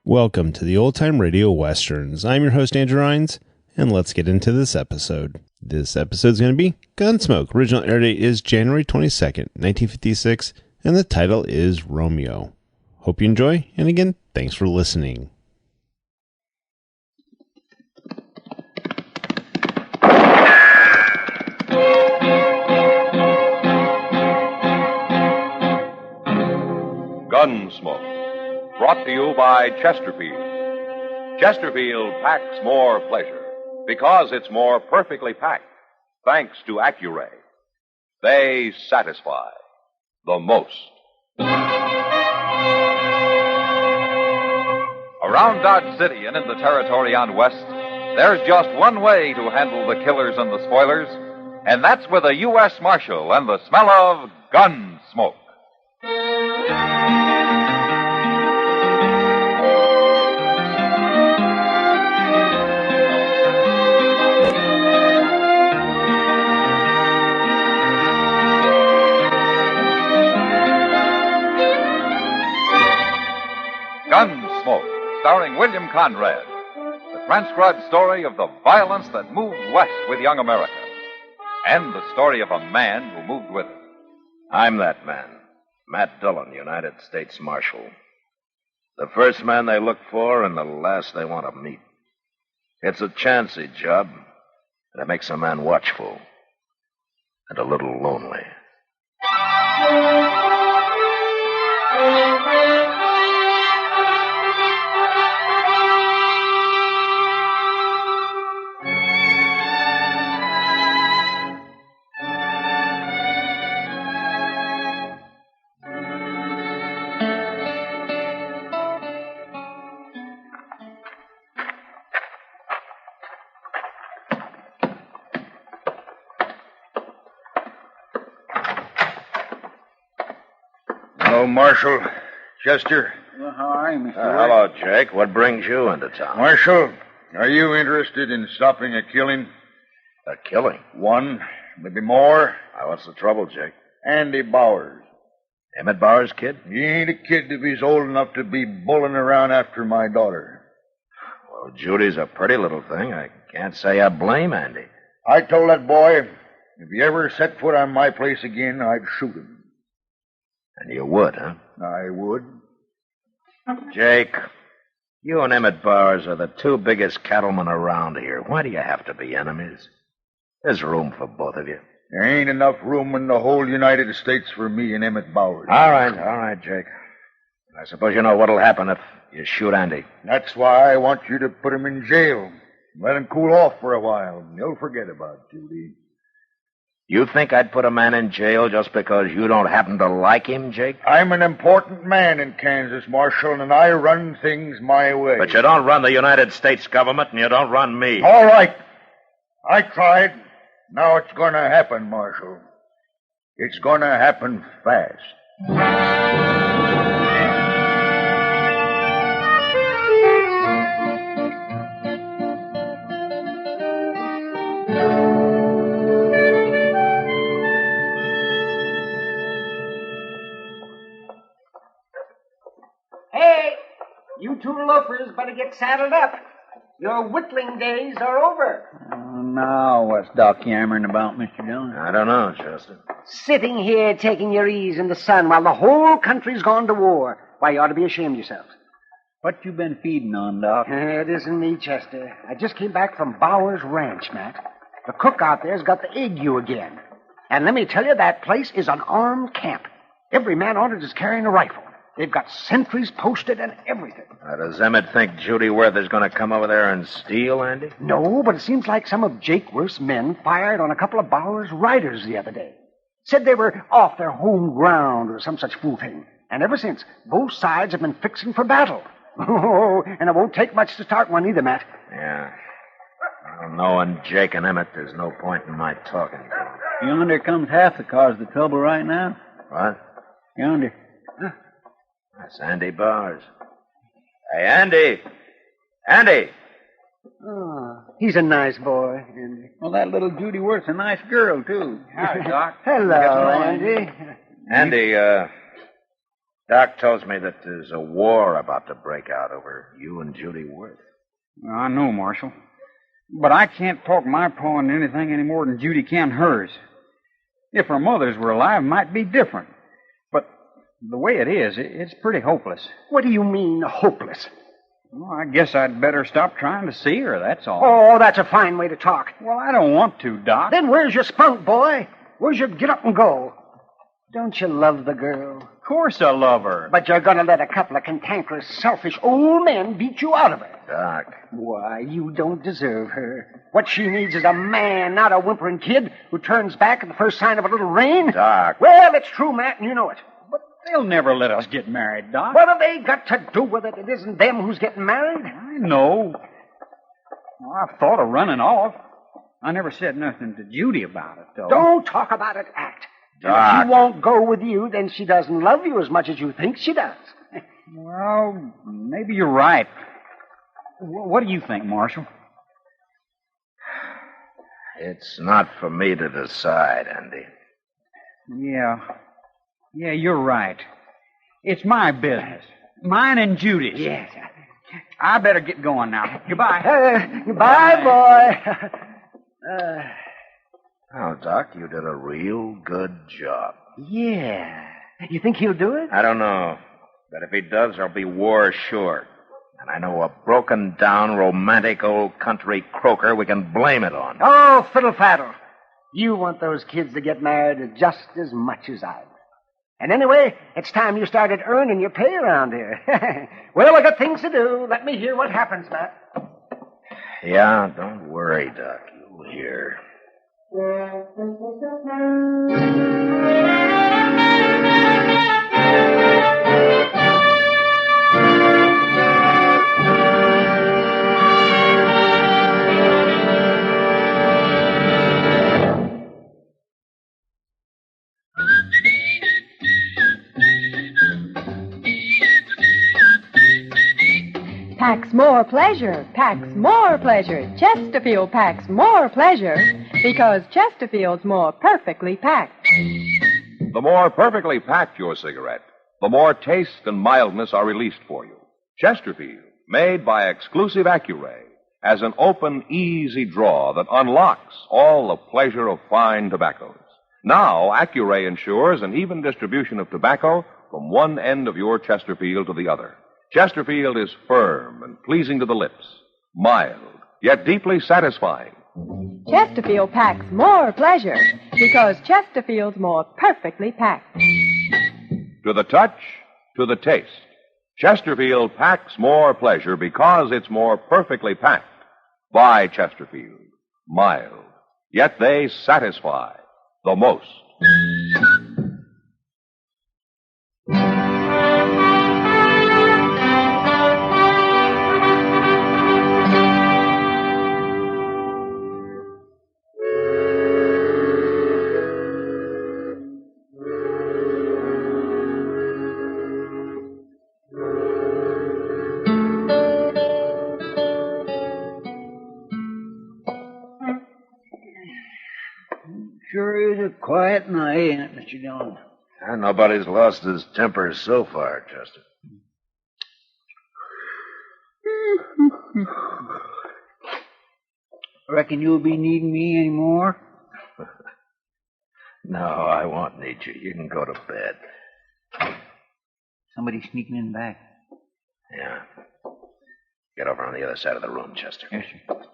Welcome to the Old Time Radio Westerns. I'm your host, Andrew Rhines, and let's get into this episode. This episode is going to be Gunsmoke. Original air date is January 22nd, 1956, and the title is Romeo. Hope you enjoy, and again, thanks for listening. Gunsmoke, brought to you by Chesterfield. Chesterfield packs more pleasure because it's more perfectly packed, thanks to Accuray. They satisfy the most. Around Dodge City and in the territory on West, there's just one way to handle the killers and the spoilers, and that's with a U.S. Marshal and the smell of Gunsmoke. Gunsmoke, starring William Conrad, the transcribed story of the violence that moved west with young America, and the story of a man who moved with it. I'm that man, Matt Dillon, United States Marshal. The first man they look for and the last they want to meet. It's a chancy job, and it makes a man watchful and a little lonely. Hello, Marshal. Chester. Well, how are you, Mr. Hello, Jake. What brings you into town? Marshal, are you interested in stopping a killing? A killing? One, maybe more. What's the trouble, Jake? Andy Bowers. Emmett Bowers' kid? He ain't a kid if he's old enough to be bulling around after my daughter. Well, Judy's a pretty little thing. I can't say I blame Andy. I told that boy, if he ever set foot on my place again, I'd shoot him. And you would, huh? I would. Jake, you and Emmett Bowers are the two biggest cattlemen around here. Why do you have to be enemies? There's room for both of you. There ain't enough room in the whole United States for me and Emmett Bowers. All right, Jake. I suppose you know what'll happen if you shoot Andy. That's why I want you to put him in jail. Let him cool off for a while. He'll forget about Judy. You think I'd put a man in jail just because you don't happen to like him, Jake? I'm an important man in Kansas, Marshal, and I run things my way. But you don't run the United States government, and you don't run me. All right. I tried. Now it's going to happen, Marshal. It's going to happen fast. Hey, you two loafers better get saddled up. Your whittling days are over. Now, what's Doc yammering about, Mr. Dillon? I don't know, Chester. Sitting here taking your ease in the sun while the whole country's gone to war. Why, you ought to be ashamed of yourselves. What you been feeding on, Doc? It isn't me, Chester. I just came back from Bowers Ranch, Matt. The cook out there's got the ague again. And let me tell you, that place is an armed camp. Every man on it is carrying a rifle. They've got sentries posted and everything. Does Emmett think Judy Worth is going to come over there and steal, Andy? No, but it seems like some of Jake Worth's men fired on a couple of Bowers' riders the other day. Said they were off their home ground or some such fool thing. And ever since, both sides have been fixing for battle. Oh, and it won't take much to start one either, Matt. Yeah. Well, knowing Jake and Emmett, there's no point in my talking to them. Yonder comes half the cause of the trouble right now. What? Yonder. That's Andy Bowers. Hey, Andy! Andy! Oh, he's a nice boy, Andy. Well, that little Judy Worth's a nice girl, too. Howdy, Doc. Hello, Andy. Andy, Doc tells me that there's a war about to break out over you and Judy Worth. I know, Marshal. But I can't talk my paw into anything any more than Judy can hers. If her mothers were alive, it might be different. But the way it is, it's pretty hopeless. What do you mean, hopeless? Well, I guess I'd better stop trying to see her, that's all. Oh, that's a fine way to talk. Well, I don't want to, Doc. Then where's your spunk, boy? Where's your get up and go? Don't you love the girl? Of course I love her. But you're going to let a couple of cantankerous, selfish old men beat you out of her. Doc. Why, you don't deserve her. What she needs is a man, not a whimpering kid who turns back at the first sign of a little rain. Doc. Well, it's true, Matt, and you know it. But they'll never let us get married, Doc. What have they got to do with it? It isn't them who's getting married. I know. Well, I've thought of running off. I never said nothing to Judy about it, though. Don't talk about it, act. And Doc. if she won't go with you, then she doesn't love you as much as you think she does. Well, maybe you're right. What do you think, Marshal? It's not for me to decide, Andy. Yeah, you're right. It's my business. Mine and Judy's. Yes. I better get going now. Goodbye. Goodbye, boy. Oh, Doc, you did a real good job. Yeah. You think he'll do it? I don't know. But if he does, there'll be war sure. And I know a broken-down, romantic old country croaker we can blame it on. Oh, fiddle-faddle. You want those kids to get married just as much as I do. And anyway, it's time you started earning your pay around here. Well, I got things to do. Let me hear what happens, Matt. Yeah, don't worry, Doc. You'll hear. Packs more pleasure, packs more pleasure. Chesterfield packs more pleasure because Chesterfield's more perfectly packed. The more perfectly packed your cigarette, the more taste and mildness are released for you. Chesterfield, made by exclusive Accuray, has an open, easy draw that unlocks all the pleasure of fine tobaccos. Now, Accuray ensures an even distribution of tobacco from one end of your Chesterfield to the other. Chesterfield is firm and pleasing to the lips, mild, yet deeply satisfying. Chesterfield packs more pleasure because Chesterfield's more perfectly packed. To the touch, to the taste, Chesterfield packs more pleasure because it's more perfectly packed. By Chesterfield, mild, yet they satisfy the most. Sure is a quiet night, ain't it, Mr. Dillon? And nobody's lost his temper so far, Chester. Reckon you'll be needing me any more? No, I won't need you. You can go to bed. Somebody sneaking in back. Yeah. Get over on the other side of the room, Chester. Yes, sir.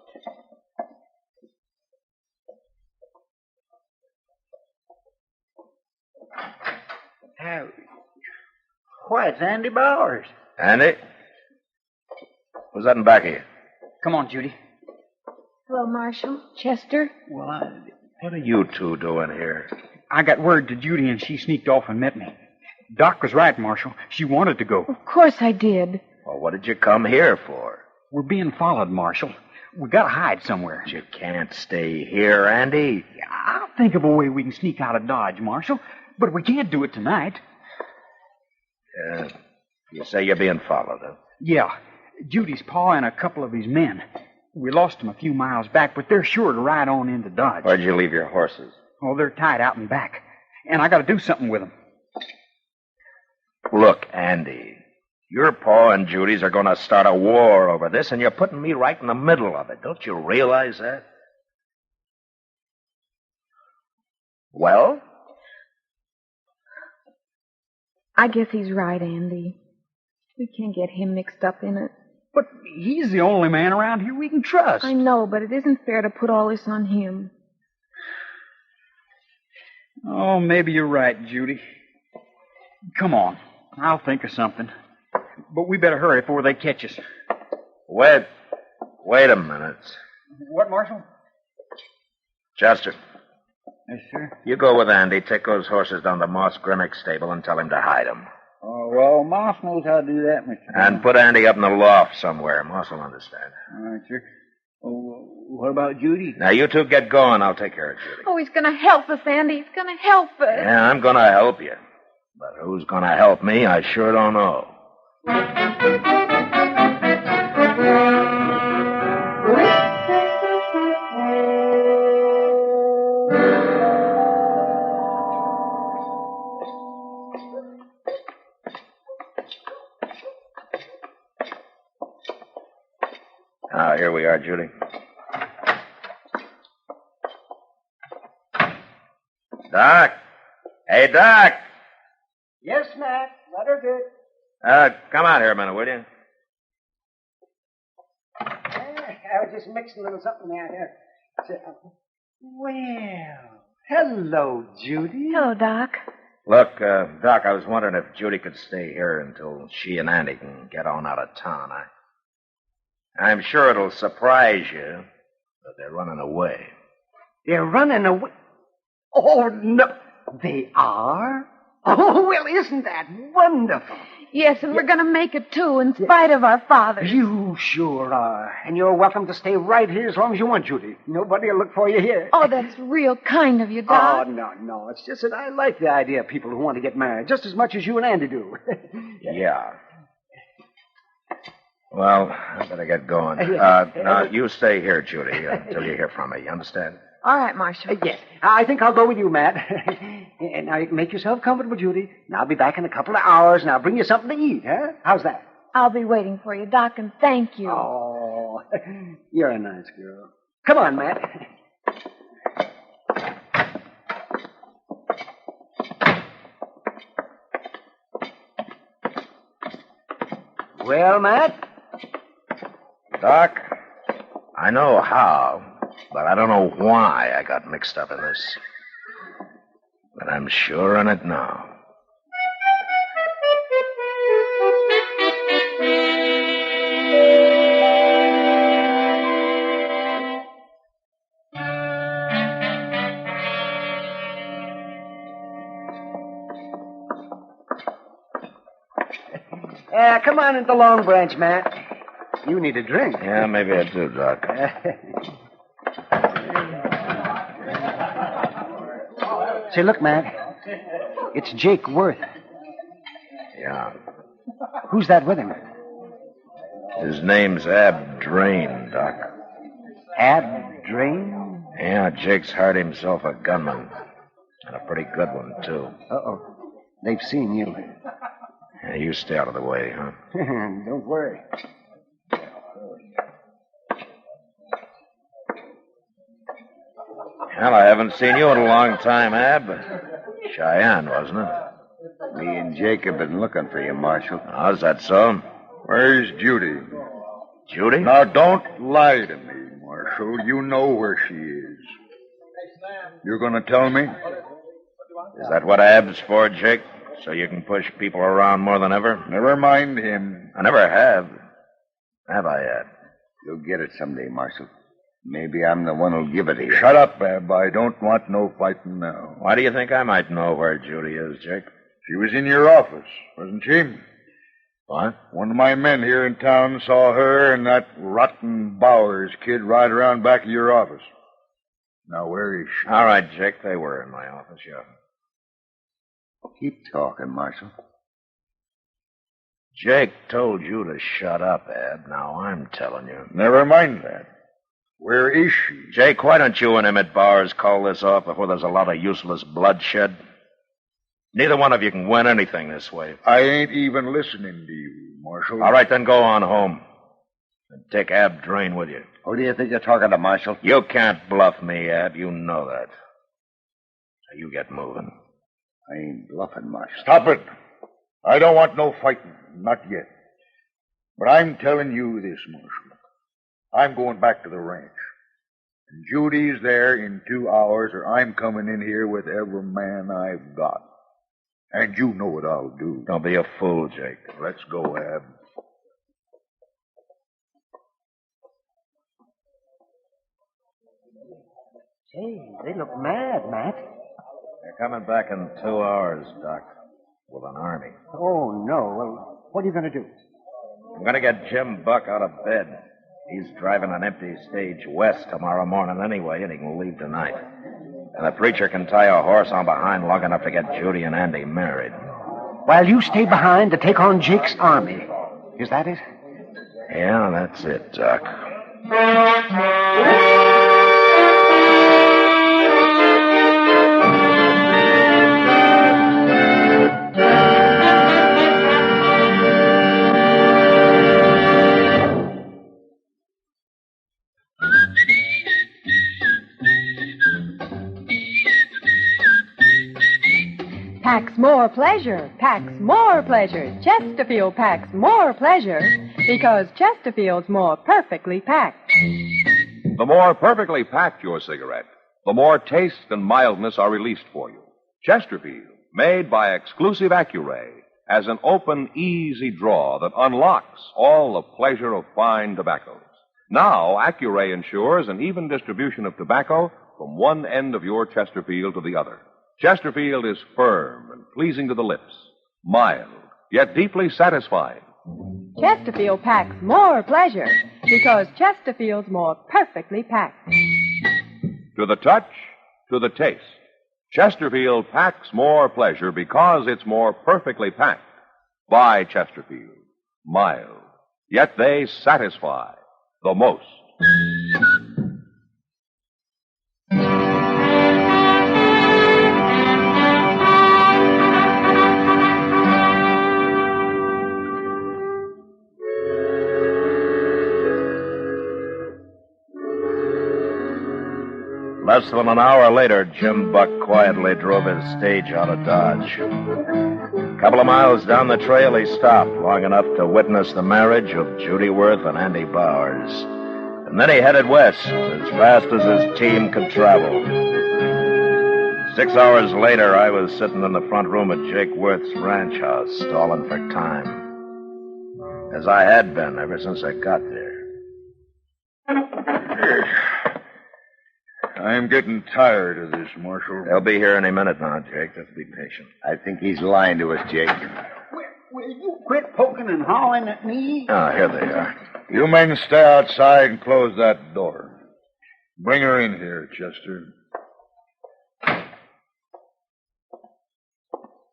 Why, it's Andy Bowers. Andy? Who's that in back of you? Come on, Judy. Hello, Marshal. Chester? Well, What are you two doing here? I got word to Judy, and she sneaked off and met me. Doc was right, Marshal. She wanted to go. Of course I did. Well, what did you come here for? We're being followed, Marshal. We gotta hide somewhere. You can't stay here, Andy. I'll think of a way we can sneak out of Dodge, Marshal. But we can't do it tonight. You say you're being followed, huh? Yeah. Judy's pa and a couple of his men. We lost them a few miles back, but they're sure to ride on into Dodge. Where'd you leave your horses? Oh, they're tied out in back. And I gotta do something with them. Look, Andy, your pa and Judy's are going to start a war over this, and you're putting me right in the middle of it. Don't you realize that? Well? I guess he's right, Andy. We can't get him mixed up in it. But he's the only man around here we can trust. I know, but it isn't fair to put all this on him. Oh, maybe you're right, Judy. Come on. I'll think of something. But we better hurry before they catch us. Wait a minute. What, Marshal? Chester, Yes, sir. you go with Andy, take those horses down to Moss Grimmick's stable and tell him to hide them. Oh, well, Moss knows how to do that, Mr. And put Andy up in the loft somewhere. Moss will understand. All right, sir. Oh, what about Judy? Now, you two get going. I'll take care of Judy. Oh, he's going to help us, Andy. He's going to help us. Yeah, I'm going to help you. But who's going to help me, I sure don't know. Ah, here we are, Judy. Doc. Hey, Doc. Yes, Matt. Let her good. Come out here a minute, will you? I was just mixing a little something out here. Well, hello, Judy. Hello, Doc. Look, Doc, I was wondering if Judy could stay here until she and Andy can get on out of town. I'm sure it'll surprise you that they're running away. They're running away. Oh, no. They are? Oh, well, isn't that wonderful? Yes, and we're going to make it, too, in spite of our fathers. You sure are. And you're welcome to stay right here as long as you want, Judy. Nobody will look for you here. Oh, that's real kind of you, Doc. Oh, no. It's just that I like the idea of people who want to get married just as much as you and Andy do. Yeah. Well, I better get going. Now, you stay here, Judy, until you hear from me. You understand? All right, Marshal. Yes. I think I'll go with you, Matt. And now, make yourself comfortable, Judy. And I'll be back in a couple of hours, and I'll bring you something to eat, huh? How's that? I'll be waiting for you, Doc, and thank you. Oh, you're a nice girl. Come on, Matt. Well, Matt? Doc, I know how, but I don't know why I got mixed up in this. But I'm sure in it now. Come on into the Long Branch, Matt. You need a drink. Yeah, maybe I do, Doc. Say, look, Matt. It's Jake Worth. Yeah. Who's that with him? His name's Ab Drain, Doc. Ab Drain? Yeah, Jake's hired himself a gunman. And a pretty good one, too. Uh-oh. They've seen you. Yeah, you stay out of the way, huh? Don't worry. Well, I haven't seen you in a long time, Ab. Cheyenne, wasn't it? Me and Jake have been looking for you, Marshal. How's that so? Where's Judy? Judy? Now, don't lie to me, Marshal. You know where she is. You're going to tell me? Is that what Ab's for, Jake? So you can push people around more than ever? Never mind him. I never have. Have I yet? You'll get it someday, Marshal. Maybe I'm the one who'll give it to you. Shut up, Ab. I don't want no fighting now. Why do you think I might know where Judy is, Jake? She was in your office, wasn't she? What? One of my men here in town saw her and that rotten Bowers kid ride around back of your office. Now, where is she? All right, Jake, they were in my office, yeah. Keep talking, Marshal. Jake told you to shut up, Ab. Now I'm telling you. Never mind that. Where is she? Jake, why don't you and Emmett Bowers call this off before there's a lot of useless bloodshed? Neither one of you can win anything this way. I ain't even listening to you, Marshal. All right, then go on home. And take Ab Drain with you. Who do you think you're talking to, Marshal? You can't bluff me, Ab. You know that. Now you get moving. I ain't bluffing, Marshal. Stop it. I don't want no fighting. Not yet. But I'm telling you this, Marshal. I'm going back to the ranch. And Judy's there in 2 hours, or I'm coming in here with every man I've got. And you know what I'll do. Don't be a fool, Jake. Let's go, Ab. Say, they look mad, Matt. They're coming back in 2 hours, Doc, with an army. Oh, no. Well, what are you going to do? I'm going to get Jim Buck out of bed. He's driving an empty stage west tomorrow morning anyway, and he can leave tonight. And the preacher can tie a horse on behind long enough to get Judy and Andy married. While you stay behind to take on Jake's army. Is that it? Yeah, that's it, Doc. Packs more pleasure, packs more pleasure. Chesterfield packs more pleasure because Chesterfield's more perfectly packed. The more perfectly packed your cigarette, the more taste and mildness are released for you. Chesterfield, made by exclusive Accuray, has an open, easy draw that unlocks all the pleasure of fine tobaccos. Now, Accuray ensures an even distribution of tobacco from one end of your Chesterfield to the other. Chesterfield is firm and pleasing to the lips, mild, yet deeply satisfying. Chesterfield packs more pleasure because Chesterfield's more perfectly packed. To the touch, to the taste, Chesterfield packs more pleasure because it's more perfectly packed. By Chesterfield, mild, yet they satisfy the most. Less than an hour later, Jim Buck quietly drove his stage out of Dodge. A couple of miles down the trail, he stopped long enough to witness the marriage of Judy Worth and Andy Bowers. And then he headed west as fast as his team could travel. 6 hours later, I was sitting in the front room at Jake Worth's ranch house, stalling for time. As I had been ever since I got there. I'm getting tired of this, Marshal. They'll be here any minute now, Jake. Just be patient. I think he's lying to us, Jake. Will you quit poking and howling at me? Ah, here they are. You men stay outside and close that door. Bring her in here, Chester.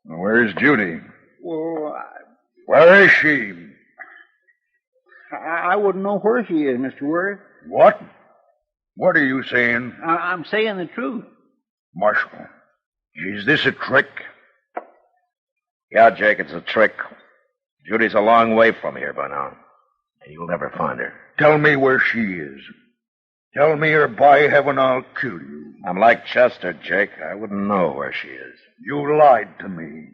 Now, where's Judy? Well, Where is she? I wouldn't know where she is, Mr. Worth. What? What are you saying? I'm saying the truth. Marshal, is this a trick? Yeah, Jake, it's a trick. Judy's a long way from here by now. You'll never find her. Tell me where she is. Tell me, or by heaven, I'll kill you. I'm like Chester, Jake. I wouldn't know where she is. You lied to me.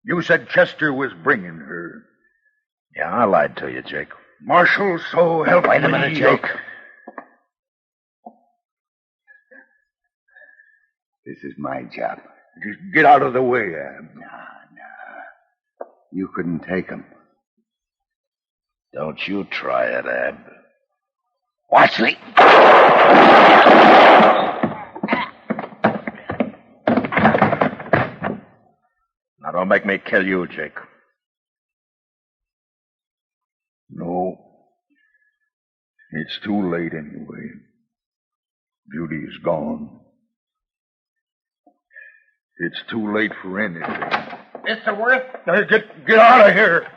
You said Chester was bringing her. Yeah, I lied to you, Jake. Marshal, so help me. Wait a minute, Jake. This is my job. Just get out of the way, Ab. Nah. You couldn't take him. Don't you try it, Ab. Watch me. Now, don't make me kill you, Jake. No. It's too late anyway. Judy's gone. It's too late for anything. Mr. Worth? Get out of here.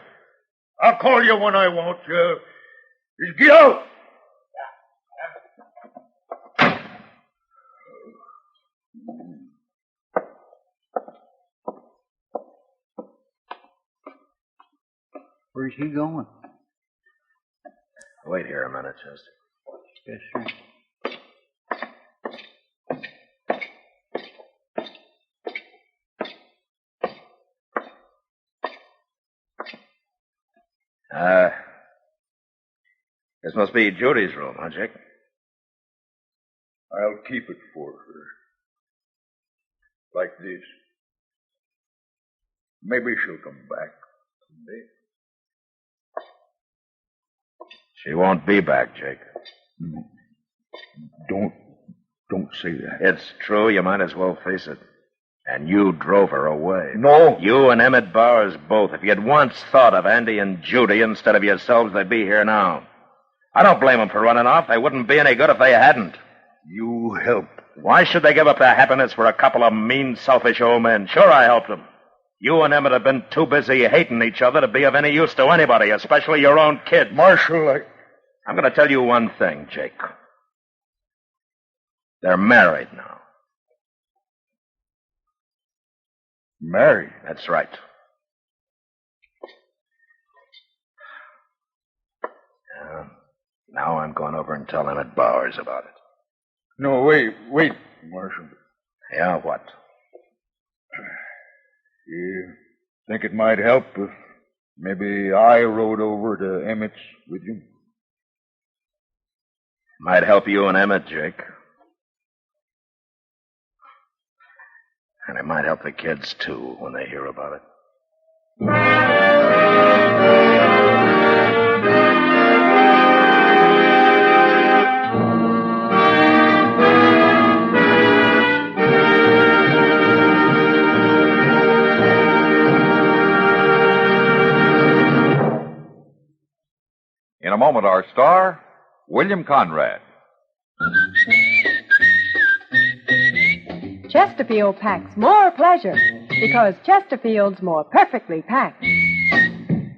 I'll call you when I want you. Just get out. Where's he going? Wait here a minute, Chester. Yes, sir. This must be Judy's room, huh, Jake? I'll keep it for her. Like this. Maybe she'll come back someday. She won't be back, Jake. Don't say that. It's true. You might as well face it. And you drove her away. No. You and Emmett Bowers both. If you'd once thought of Andy and Judy instead of yourselves, they'd be here now. I don't blame them for running off. They wouldn't be any good if they hadn't. You helped. Why should they give up their happiness for a couple of mean, selfish old men? Sure, I helped them. You and Emmett have been too busy hating each other to be of any use to anybody, especially your own kids. Marshal, I'm going to tell you one thing, Jake. They're married now. Married? That's right. Now I'm going over and tell Emmett Bowers about it. No, wait, Marshal. Yeah, what? You think it might help if maybe I rode over to Emmett's with you? Might help you and Emmett, Jake. And it might help the kids, too, when they hear about it. In a moment, our star, William Conrad. Chesterfield packs more pleasure because Chesterfield's more perfectly packed.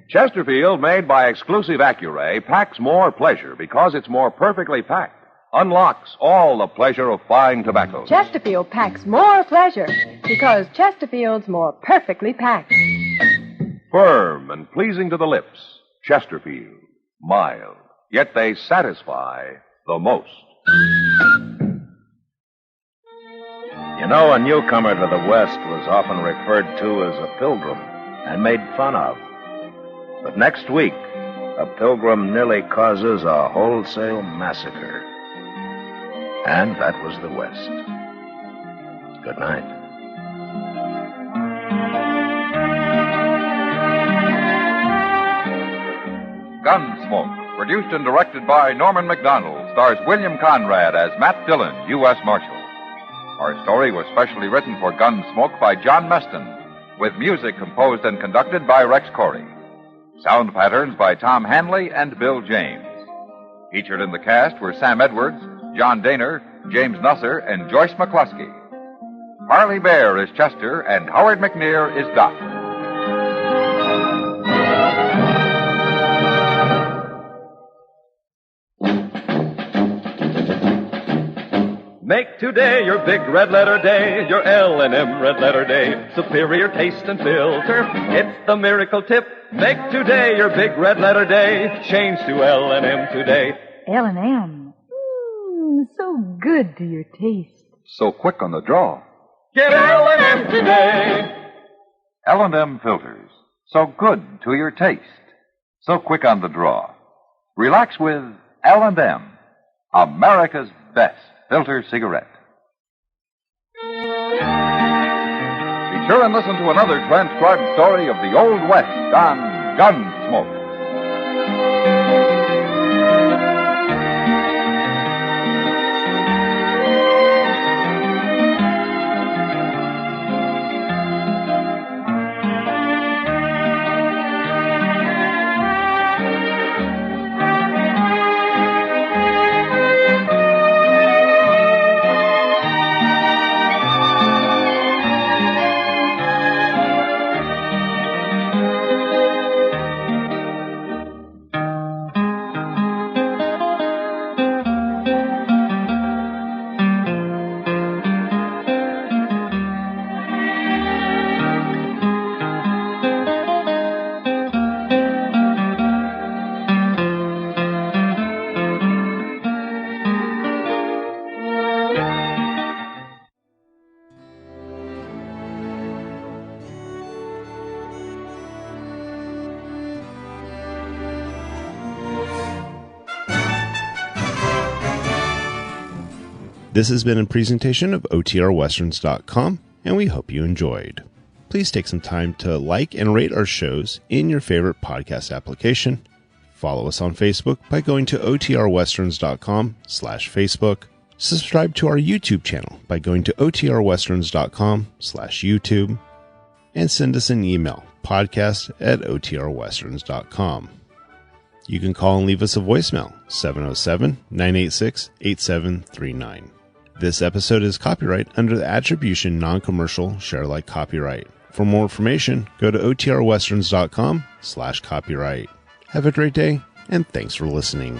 Chesterfield, made by exclusive Accuray, packs more pleasure because it's more perfectly packed. Unlocks all the pleasure of fine tobaccos. Chesterfield packs more pleasure because Chesterfield's more perfectly packed. Firm and pleasing to the lips. Chesterfield. Mild. Yet they satisfy the most. You know, a newcomer to the West was often referred to as a pilgrim and made fun of. But next week, a pilgrim nearly causes a wholesale massacre. And that was the West. Good night. Gunsmoke, produced and directed by Norman MacDonald, stars William Conrad as Matt Dillon, U.S. Marshal. Our story was specially written for Gunsmoke by John Meston, with music composed and conducted by Rex Corey. Sound patterns by Tom Hanley and Bill James. Featured in the cast were Sam Edwards, John Daner, James Nusser, and Joyce McCluskey. Harley Bear is Chester, and Howard McNear is Doc. Make today your big red letter day, your L&M red letter day. Superior taste and filter, it's the miracle tip. Make today your big red letter day. Change to L&M today. L&M. So good to your taste. So quick on the draw. Get L&M today. L&M filters. So good to your taste. So quick on the draw. Relax with L&M, America's best filter cigarette. Be sure and listen to another transcribed story of the Old West on Gunsmoke. This has been a presentation of OTRWesterns.com, and we hope you enjoyed. Please take some time to like and rate our shows in your favorite podcast application. Follow us on Facebook by going to OTRWesterns.com/Facebook. Subscribe to our YouTube channel by going to OTRWesterns.com/YouTube. And send us an email, podcast@OTRWesterns.com. You can call and leave us a voicemail, 707-986-8739. This episode is copyright under the Attribution Non-Commercial Share-alike copyright. For more information, go to OTRWesterns.com/copyright. Have a great day, and thanks for listening.